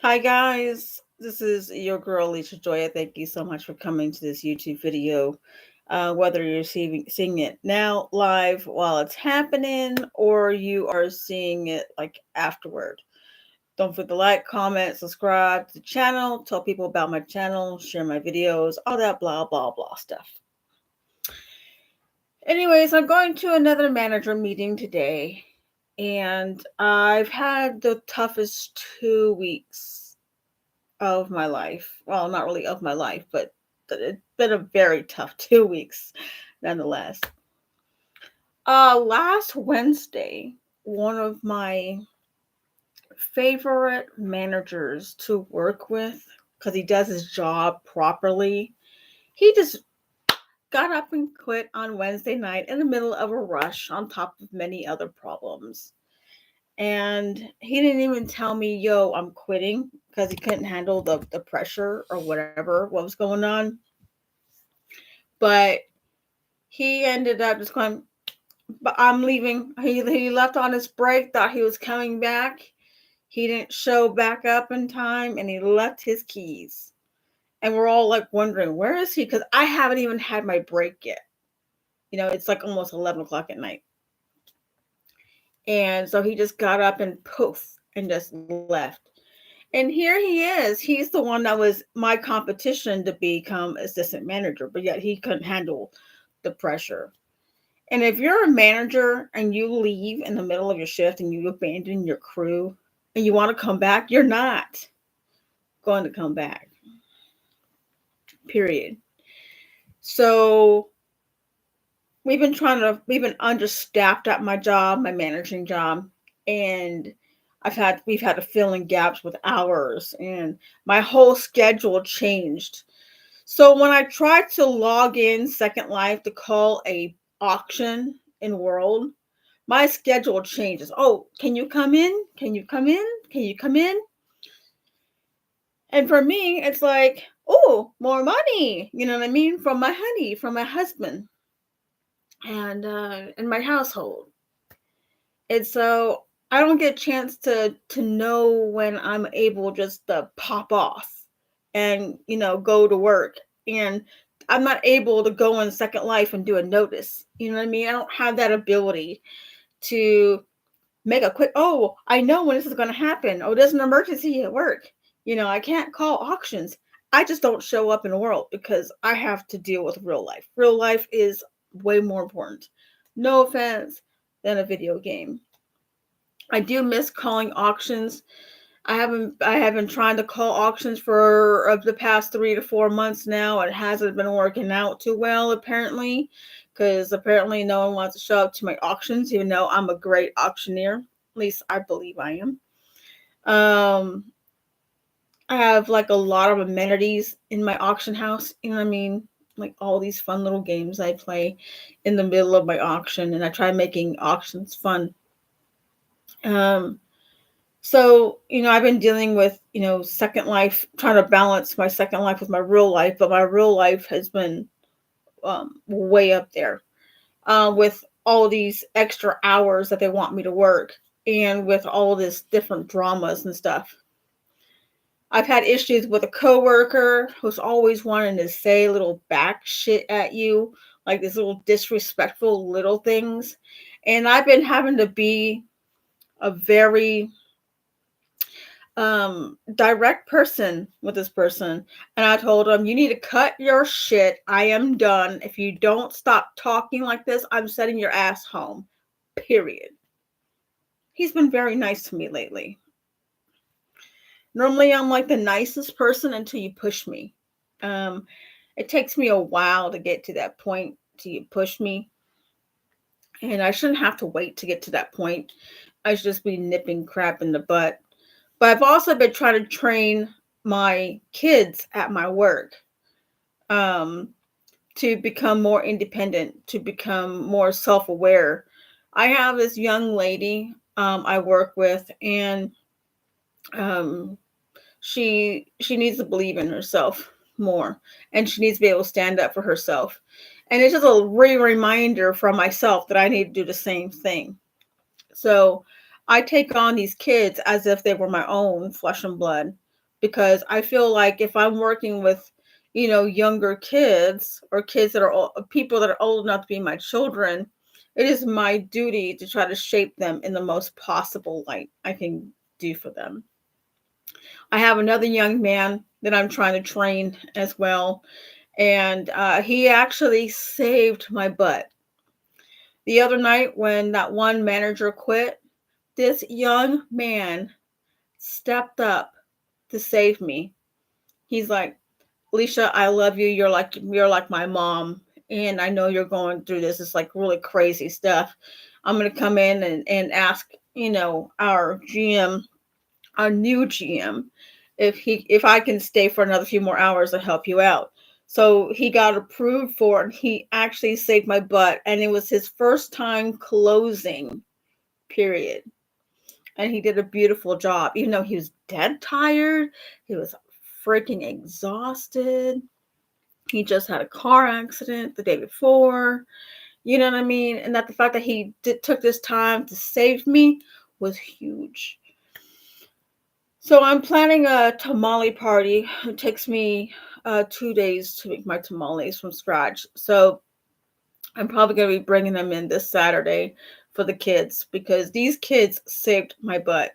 Hi guys, this is your girl LishaJoya. Thank you so much for coming to this YouTube video. Whether you're seeing it now live while it's happening or you are seeing it like afterward. Don't forget to like, comment, subscribe to the channel, tell people about my channel, share my videos, all that blah blah blah stuff. Anyways, I'm going to another manager meeting today, and I've had the toughest 2 weeks of my life. Well, not really of my life, but it's been a very tough 2 weeks nonetheless. Last Wednesday, one of my favorite managers to work with, because he does his job properly, he just got up and quit on Wednesday night in the middle of a rush on top of many other problems. And he didn't even tell me, yo, I'm quitting, because he couldn't handle the pressure or whatever, what was going on. But he ended up just going, but I'm leaving. He left on his break, thought he was coming back. He didn't show back up in time, and he left his keys. And we're all like wondering, where is he? Because I haven't even had my break yet. It's like almost 11 o'clock at night. And so he just got up and poof and just left. And here he is. He's the one that was my competition to become assistant manager, but yet he couldn't handle the pressure. And if you're a manager and you leave in the middle of your shift and you abandon your crew and you want to come back, you're not going to come back. Period. So we've been understaffed at my job, my managing job, and we've had to fill in gaps with hours, and my whole schedule changed. So when I tried to log in Second Life to call a auction in World, my schedule changes. Oh, can you come in? Can you come in? Can you come in? And for me, it's like, oh, more money. You know what I mean? From my honey, from my husband, and in my household. And so I don't get a chance to know when I'm able just to pop off and go to work. And I'm not able to go in Second Life and do a notice. You know what I mean? I don't have that ability to make a quick, oh, I know when this is going to happen. Oh, there's an emergency at work. I can't call auctions. I just don't show up in the world because I have to deal with real life. Real life is way more important. No offense, than a video game. I do miss calling auctions. I have been trying to call auctions for the past 3 to 4 months now. It hasn't been working out too well, apparently, because apparently no one wants to show up to my auctions, even though I'm a great auctioneer. At least I believe I am. I have like a lot of amenities in my auction house. You know what I mean? Like all these fun little games I play in the middle of my auction, and I try making auctions fun. Um, So, I've been dealing with, Second Life, trying to balance my Second Life with my real life, but my real life has been way up there with all these extra hours that they want me to work and with all this different dramas and stuff. I've had issues with a coworker who's always wanting to say little back shit at you, like these little disrespectful little things. And I've been having to be a very direct person with this person, and I told him, you need to cut your shit. I am done. If you don't stop talking like this, I'm sending your ass home, period. He's been very nice to me lately. Normally I'm like the nicest person until you push me. It takes me a while to get to that point till you push me, and I shouldn't have to wait to get to that point. I should just be nipping crap in the butt. But I've also been trying to train my kids at my work um, to become more independent, to become more self-aware. I have this young lady I work with, and um, she needs to believe in herself more, and she needs to be able to stand up for herself. And it's just a reminder from myself that I need to do the same thing. So I take on these kids as if they were my own flesh and blood. because I feel like if I'm working with, younger kids or kids that are people that are old enough to be my children, it is my duty to try to shape them in the most possible light I can do for them. I have another young man that I'm trying to train as well, and he actually saved my butt. The other night when that one manager quit, this young man stepped up to save me. He's like, "Lisha, I love you. You're like my mom, and I know you're going through this. It's like really crazy stuff. I'm gonna come in and ask, our GM, our new GM, if I can stay for another few more hours to help you out." So he got approved for it. And he actually saved my butt, and it was his first time closing. Period. And he did a beautiful job, even though he was dead tired. He was freaking exhausted. He just had a car accident the day before. You know what I mean? And that the fact that he took this time to save me was huge. So I'm planning a tamale party. It takes me 2 days to make my tamales from scratch. So I'm probably going to be bringing them in this Saturday for the kids because these kids saved my butt.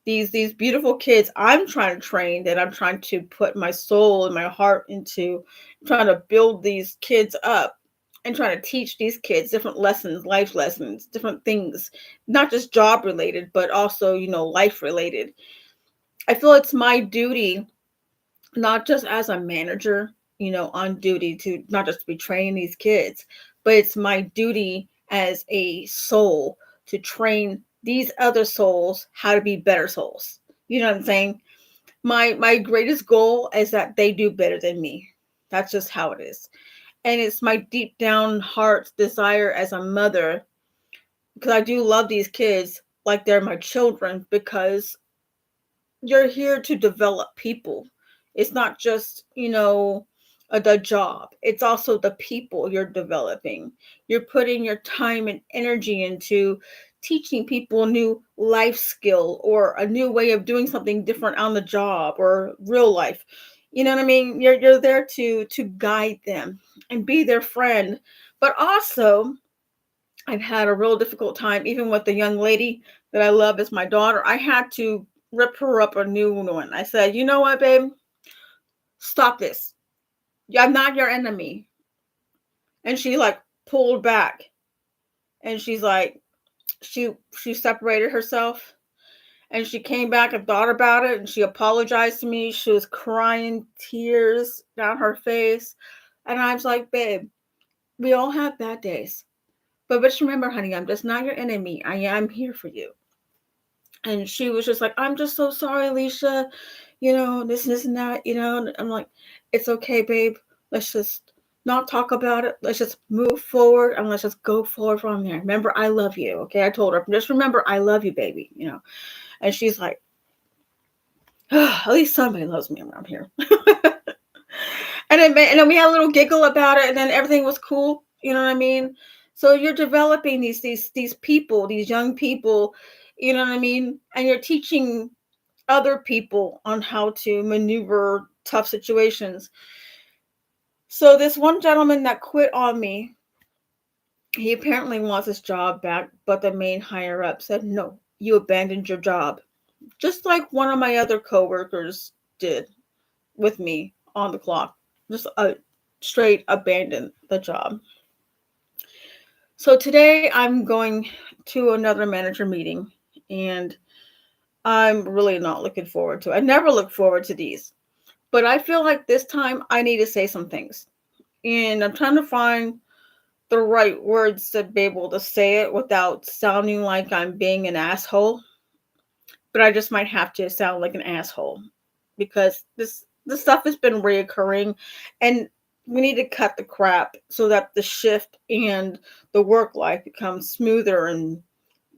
These beautiful kids I'm trying to train, that I'm trying to put my soul and my heart into, trying to build these kids up and trying to teach these kids different lessons, life lessons, different things, not just job related, but also, life related. I feel it's my duty, not just as a manager, on duty to not just to be training these kids, but it's my duty as a soul to train these other souls how to be better souls. You know what I'm saying? My greatest goal is that they do better than me. That's just how it is. And it's my deep down heart's desire as a mother, because I do love these kids like they're my children, because you're here to develop people. It's not just, the job. It's also the people you're developing. You're putting your time and energy into teaching people a new life skill or a new way of doing something different on the job or real life. You know what I mean? You're there to guide them and be their friend. But also, I've had a real difficult time, even with the young lady that I love as my daughter. I had to rip her up a new one. I said, "You know what, babe? Stop this. I'm not your enemy." And she like pulled back, and she's like, she separated herself, and she came back and thought about it, and she apologized to me. She was crying, tears down her face. And I was like, "Babe, we all have bad days. But just remember, honey, I'm just not your enemy. I am here for you." And she was just like, "I'm just so sorry, Lisha, this and that, And I'm like, "It's okay, babe. Let's just not talk about it. Let's just move forward and let's just go forward from there. Remember, I love you." Okay. I told her, "Just remember, I love you, baby. And she's like, "Oh, at least somebody loves me around here." And then we had a little giggle about it, and then everything was cool. You know what I mean? So you're developing these people, these young people, you know what I mean? And you're teaching other people on how to maneuver tough situations. So this one gentleman that quit on me, he apparently wants his job back, but the main higher up said, "No, you abandoned your job." Just like one of my other coworkers did with me on the clock. Just straight abandon the job. So today I'm going to another manager meeting, and I'm really not looking forward to it. I never look forward to these, but I feel like this time I need to say some things. And I'm trying to find the right words to be able to say it without sounding like I'm being an asshole. But I just might have to sound like an asshole because this stuff has been reoccurring, and we need to cut the crap so that the shift and the work life becomes smoother and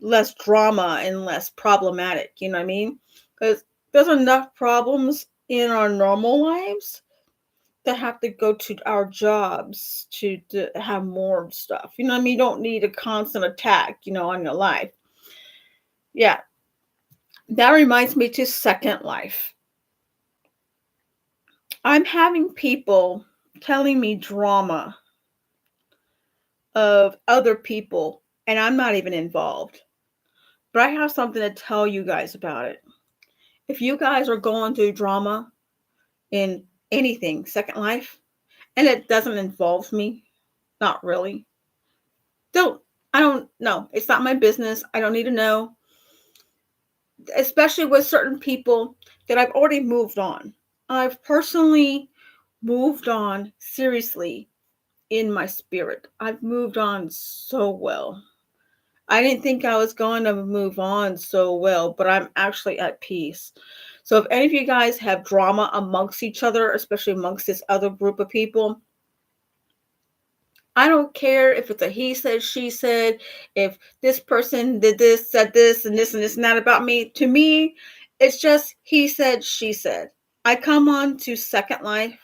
less drama and less problematic. You know what I mean? Because there's enough problems in our normal lives that have to go to our jobs to have more stuff. You know what I mean? You don't need a constant attack, on your life. Yeah. That reminds me to Second Life. I'm having people telling me drama of other people, and I'm not even involved. But I have something to tell you guys about it. If you guys are going through drama in anything, Second Life, and it doesn't involve me, not really. Don't I don't know. It's not my business. I don't need to know. Especially with certain people that I've already moved on. I've personally moved on seriously in my spirit. I've moved on so well. I didn't think I was going to move on so well, but I'm actually at peace. So if any of you guys have drama amongst each other, especially amongst this other group of people, I don't care if it's a he said, she said, if this person did this, said this, and this, and that about me. To me, it's just he said, she said. I come on to Second Life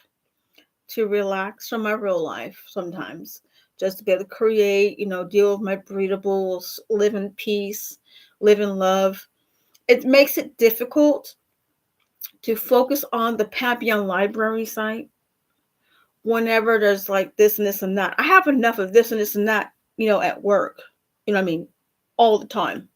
to relax from my real life sometimes, just to be able to create, deal with my breedables, live in peace, live in love. It makes it difficult to focus on the Papillon Library site whenever there's like this and this and that. I have enough of this and this and that, at work. You know what I mean? All the time.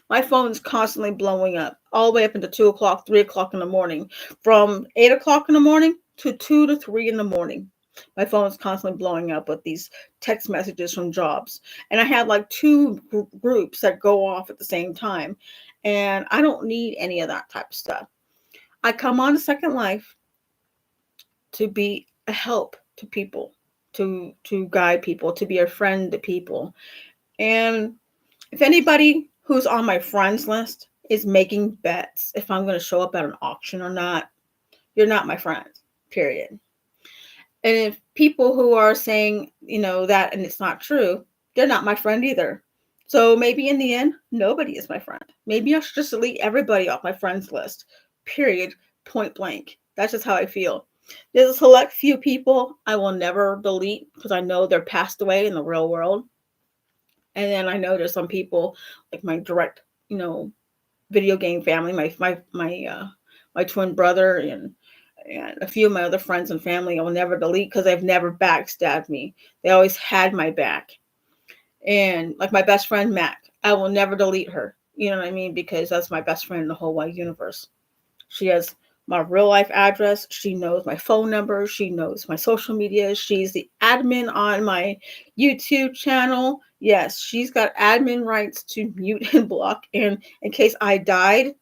My phone's constantly blowing up all the way up into 2 o'clock, 3 o'clock in the morning. From 8 o'clock in the morning to 2 to 3 in the morning. My phone is constantly blowing up with these text messages from jobs. And I have like two groups that go off at the same time. And I don't need any of that type of stuff. I come on to Second Life to be a help to people, to guide people, to be a friend to people. And if anybody who's on my friends list is making bets if I'm going to show up at an auction or not, you're not my friend, period. And if people who are saying, that and it's not true, they're not my friend either. So maybe in the end, nobody is my friend. Maybe I should just delete everybody off my friends list, period, point blank. That's just how I feel. There's a select few people I will never delete because I know they're passed away in the real world. And then I know there's some people like my direct, video game family, my twin brother and a few of my other friends and family I will never delete because they've never backstabbed me. They always had my back. And like my best friend Mac, I will never delete her. You know what I mean? Because that's my best friend in the whole wide universe. She has my real life address. She knows my phone number. She knows my social media. She's the admin on my YouTube channel. Yes, she's got admin rights to mute and block. And in case I died,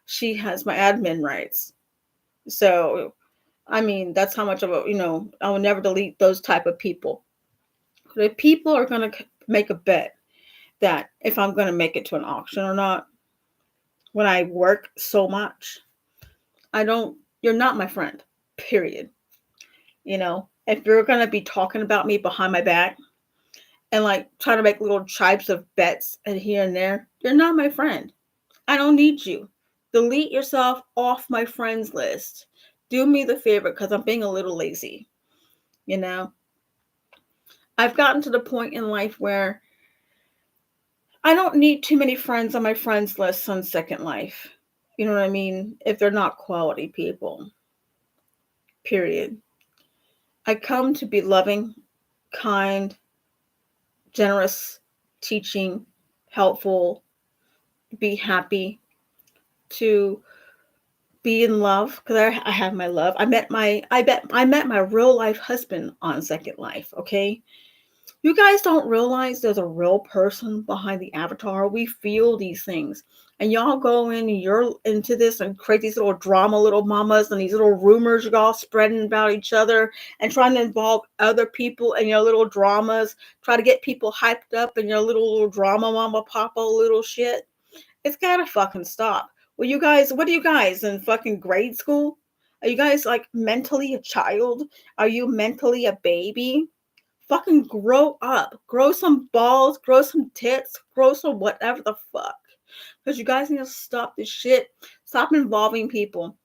she has my admin rights. So, I mean, that's how much of a, I will never delete those type of people. But if people are going to make a bet that if I'm going to make it to an auction or not, when I work so much, you're not my friend, period. If you're going to be talking about me behind my back and like trying to make little types of bets and here and there, you're not my friend. I don't need you. Delete yourself off my friends list. Do me the favor because I'm being a little lazy. I've gotten to the point in life where I don't need too many friends on my friends list on Second Life. You know what I mean? If they're not quality people. Period. I come to be loving, kind, generous, teaching, helpful, be happy, to be in love because I have my love. I met my real life husband on Second Life. Okay, you guys don't realize there's a real person behind the avatar. We feel these things. And y'all go in and you're into this and create these little drama little mamas and these little rumors y'all spreading about each other and trying to involve other people in your little dramas. Try to get people hyped up in your little drama mama papa little shit. It's gotta fucking stop. What are you guys in fucking grade school? Are you guys like mentally a child? Are you mentally a baby? Fucking grow up. Grow some balls, grow some tits, grow some whatever the fuck. Because you guys need to stop this shit. Stop involving people.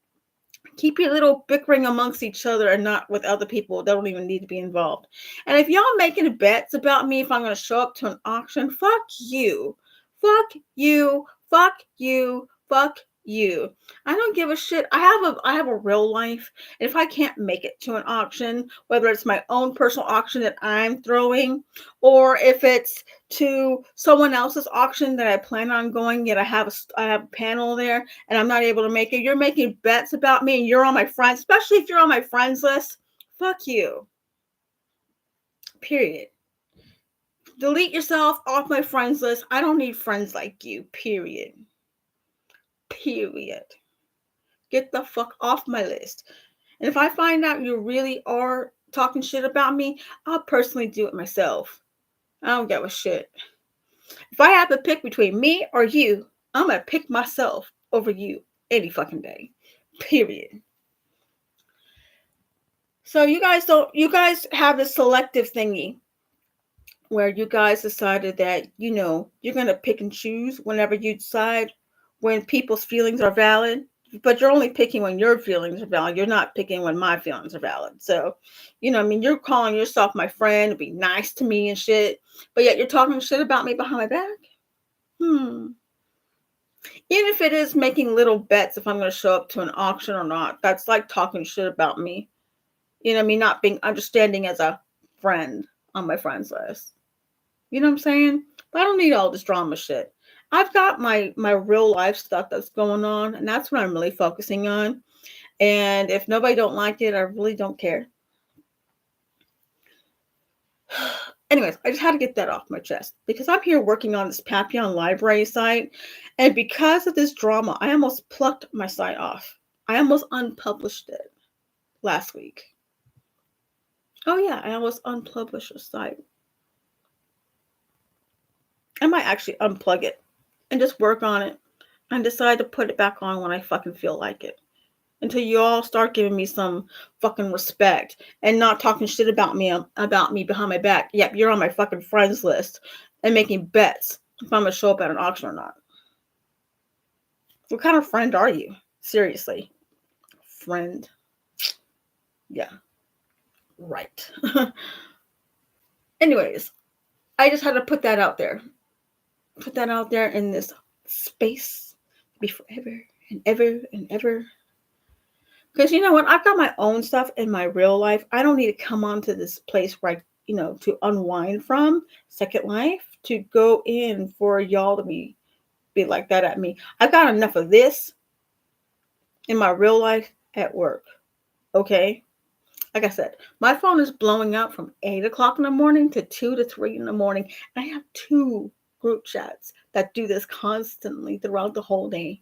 Keep your little bickering amongst each other and not with other people that don't even need to be involved. And if y'all making bets about me if I'm going to show up to an auction, fuck you. Fuck you. Fuck you. Fuck you. I don't give a shit. I have a real life. And if I can't make it to an auction, whether it's my own personal auction that I'm throwing, or if it's to someone else's auction that I plan on going, yet I have a panel there and I'm not able to make it. You're making bets about me and you're on my friends, especially if you're on my friends list. Fuck you. Period. Delete yourself off my friends list. I don't need friends like you. Period. Period. Get the fuck off my list. And if I find out you really are talking shit about me, I'll personally do it myself. I don't give a shit. If I have to pick between me or you, I'm gonna pick myself over you any fucking day. Period. So you guys have this selective thingy where you guys decided that, you're going to pick and choose whenever you decide when people's feelings are valid, but you're only picking when your feelings are valid. You're not picking when my feelings are valid. So, you're calling yourself my friend to be nice to me and shit, but yet you're talking shit about me behind my back. Even if it is making little bets if I'm going to show up to an auction or not, that's like talking shit about me. Not being understanding as a friend on my friends list. You know what I'm saying? But I don't need all this drama shit. I've got my real life stuff that's going on, and that's what I'm really focusing on. And if nobody don't like it, I really don't care. Anyways, I just had to get that off my chest because I'm here working on this Papillon library site, and because of this drama, I almost plucked my site off. I almost unpublished it last week. Oh yeah, I almost unpublished the site. I might actually unplug it and just work on it and decide to put it back on when I fucking feel like it. Until you all start giving me some fucking respect and not talking shit about me behind my back. Yep, you're on my fucking friends list and making bets if I'm gonna show up at an auction or not. What kind of friend are you? Seriously. Friend. Yeah. Right. Anyways, I just had to put that out there. Put that out there in this space to be forever and ever and ever. Because you know what? I've got my own stuff in my real life. I don't need to come onto this place where to unwind from Second Life to go in for y'all to be like that at me. I've got enough of this in my real life at work. Okay? Like I said, my phone is blowing up from 8 o'clock in the morning to 2 to 3 in the morning. And I have 2 group chats that do this constantly throughout the whole day.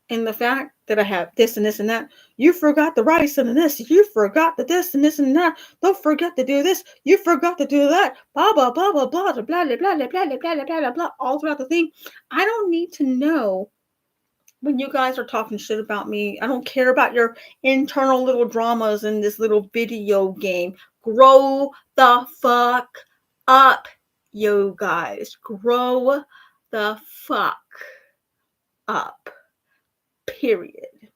And the fact that I have this and this and that, you forgot the rice and this, you forgot the this and this and that, don't forget to do this, you forgot to do that, blah, blah, blah, blah, blah, blah, blah, blah, blah, blah, blah, blah, blah, blah, all throughout the thing. I don't need to know when you guys are talking shit about me. I don't care about your internal little dramas in this little video game. Grow the fuck up, you guys. Grow the fuck up. Period.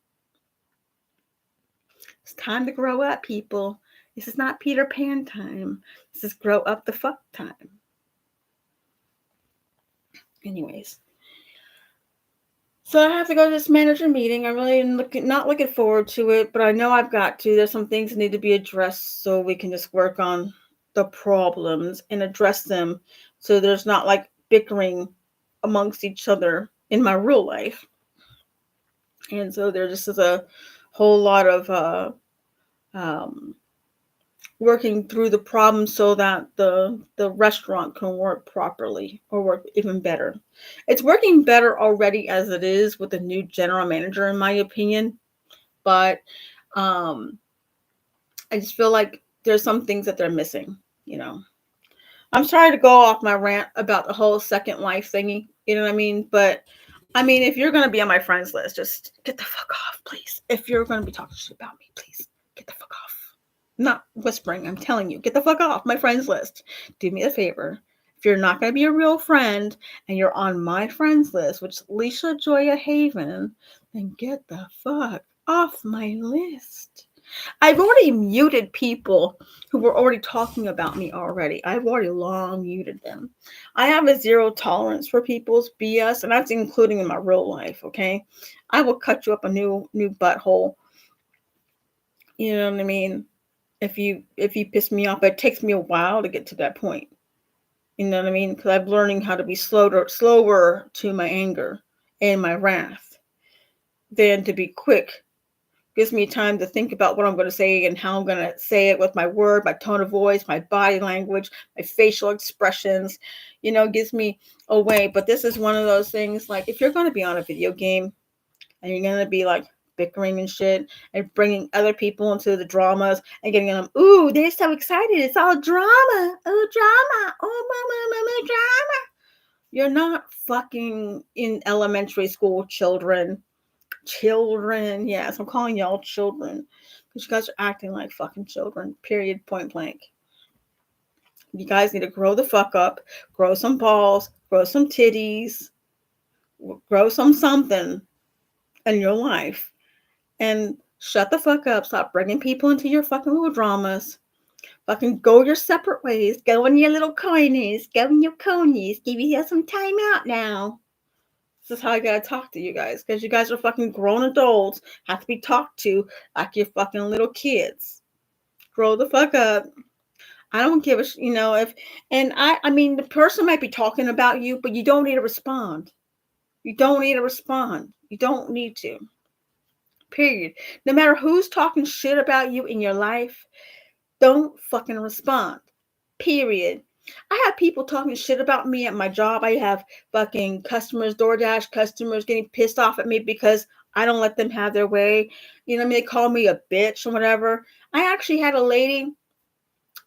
It's time to grow up, people. This is not Peter Pan time. This is grow up the fuck time. Anyways. So I have to go to this manager meeting. I really am not looking forward to it, but I know I've got to. There's some things that need to be addressed so we can just work on the problems and address them so there's not like bickering amongst each other in my real life. And so there just is a whole lot of working through the problem so that the restaurant can work properly or work even better. It's working better already as it is with the new general manager, in my opinion. But I just feel like there's some things that they're missing, I'm sorry to go off my rant about the whole Second Life thingy, you know what I mean? But I mean, if you're going to be on my friends list, just get the fuck off, please. If you're going to be talking shit about me, please get the fuck off. I'm not whispering. I'm telling you, get the fuck off my friends list. Do me a favor. If you're not going to be a real friend and you're on my friends list, which is LishaJoya Haven, then get the fuck off my list. I've already muted people who were already talking about me already. I've already long muted them. I have a zero tolerance for people's BS, and that's including in my real life, okay? I will cut you up a new butthole. You know what I mean? If you piss me off, it takes me a while to get to that point. You know what I mean? Because I'm learning how to be slower to my anger and my wrath than to be quick. Gives me time to think about what I'm going to say and how I'm going to say it with my word, my tone of voice, my body language, my facial expressions. Gives me a way. But this is one of those things, like, if you're going to be on a video game and you're going to be like bickering and shit and bringing other people into the dramas and getting them, ooh, they're so excited. It's all drama. Oh, drama. Oh, drama. You're not fucking in elementary school, children. Yes, I'm calling y'all children because you guys are acting like fucking children, period, point blank. You guys need to grow the fuck up, grow some balls, grow some titties, grow some something in your life, and shut the fuck up. Stop bringing people into your fucking little dramas. Fucking go your separate ways. Go in your little corners. Go in your corners. Give yourself some time out now. This is how I gotta talk to you guys, because you guys are fucking grown adults, have to be talked to like you're fucking little kids. Grow the fuck up. I don't give a if, and I mean, the person might be talking about you, but you don't need to respond. You don't need to respond. You don't need to. Period. No matter who's talking shit about you in your life, don't fucking respond. Period. I have people talking shit about me at my job. I have fucking customers, DoorDash customers getting pissed off at me because I don't let them have their way. You know what I mean? They call me a bitch or whatever. I actually had a lady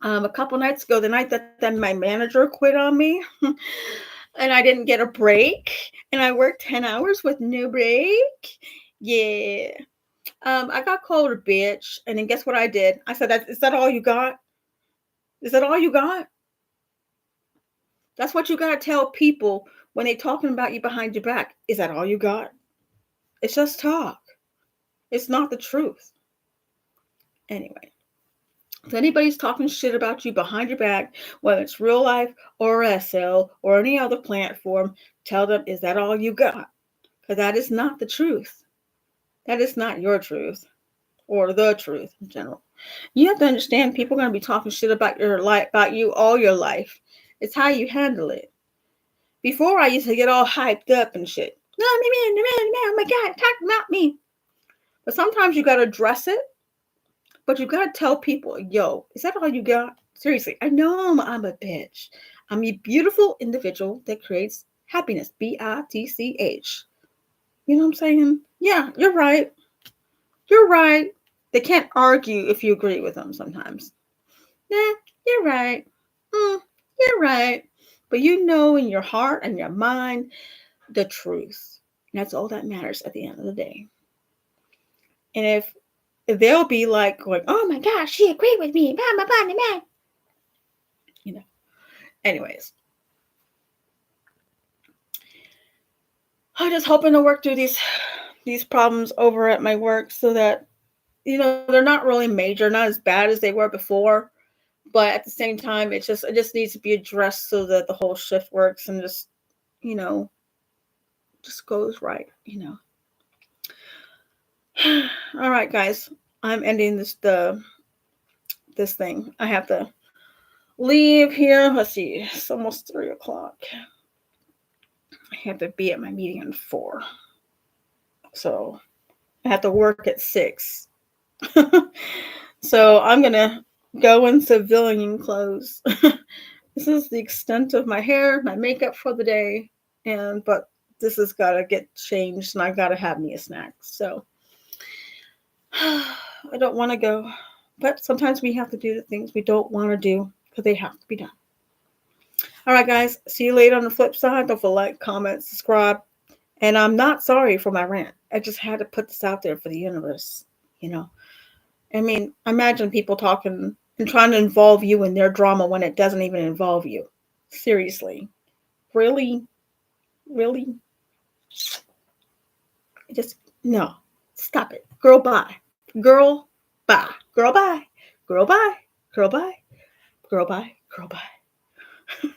a couple nights ago, the night that my manager quit on me, and I didn't get a break, and I worked 10 hours with no break. Yeah. I got called a bitch, and then guess what I did? I said, is that all you got? Is that all you got? That's what you gotta tell people when they talking about you behind your back. Is that all you got? It's just talk. It's not the truth. Anyway, if anybody's talking shit about you behind your back, whether it's real life or SL or any other platform, tell them, is that all you got? Because that is not the truth. That is not your truth or the truth in general. You have to understand, people are going to be talking shit about your life, about you all your life. It's how you handle it. Before, I used to get all hyped up and shit. No, oh my God, talk about me. But sometimes you got to address it. But you got to tell people, yo, is that all you got? Seriously, I know I'm a bitch. I'm a beautiful individual that creates happiness. BITCH. You know what I'm saying? Yeah, you're right. You're right. They can't argue if you agree with them sometimes. Yeah, you're right. You're right. But you know in your heart and your mind the truth. And that's all that matters at the end of the day. And if they'll be like going, oh my gosh, she agreed with me. You know. Anyways. I'm just hoping to work through these problems over at my work so that, they're not really major, not as bad as they were before. But at the same time, it just needs to be addressed so that the whole shift works and just, just goes right, All right, guys. I'm ending this thing. I have to leave here. Let's see. It's almost 3:00. I have to be at my meeting at 4. So I have to work at 6. So I'm gonna go in civilian clothes. This is the extent of my hair, my makeup for the day, but this has got to get changed, and I got to have me a snack. So I don't want to go, but sometimes we have to do the things we don't want to do because they have to be done. All right, guys. See you later on the flip side. Don't forget to like, comment, subscribe. And I'm not sorry for my rant. I just had to put this out there for the universe, I mean, imagine people talking and trying to involve you in their drama when it doesn't even involve you. Seriously. Really? Really? Just, no. Stop it. Girl, bye. Girl, Bye. Girl, bye. Girl, bye. Girl, bye. Girl, bye. Girl, bye.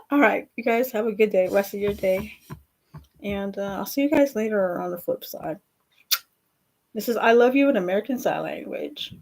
All right. You guys have a good day. Rest of your day. And I'll see you guys later on the flip side. This is I Love You in American Sign Language.